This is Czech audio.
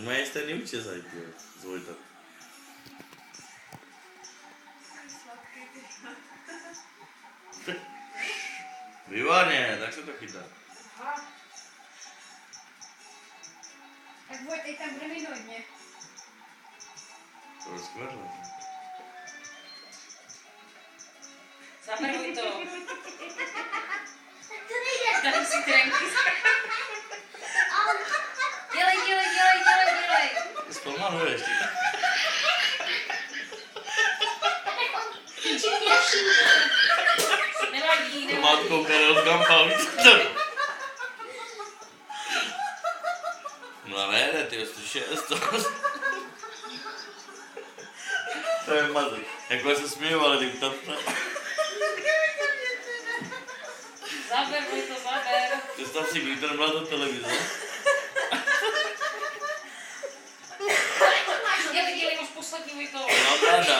Mají stejný učezaj, jo, zvoj to. Výborně, tak se to chytá. Aha. Tak Vojtej tam bude mít hodně. To je skvělé. Zameruj to. Tak to nejde. Tam si trenky. Dělej. Zpomaluješ. Nevadí. Matkou Karel Gampal. No ne, ty 106. To je mazek. Jakhle se směju, ale diktace. Zaber. Představ si, když to nebyla do televize. Dělej, máš poslední Vojto. No, pravda.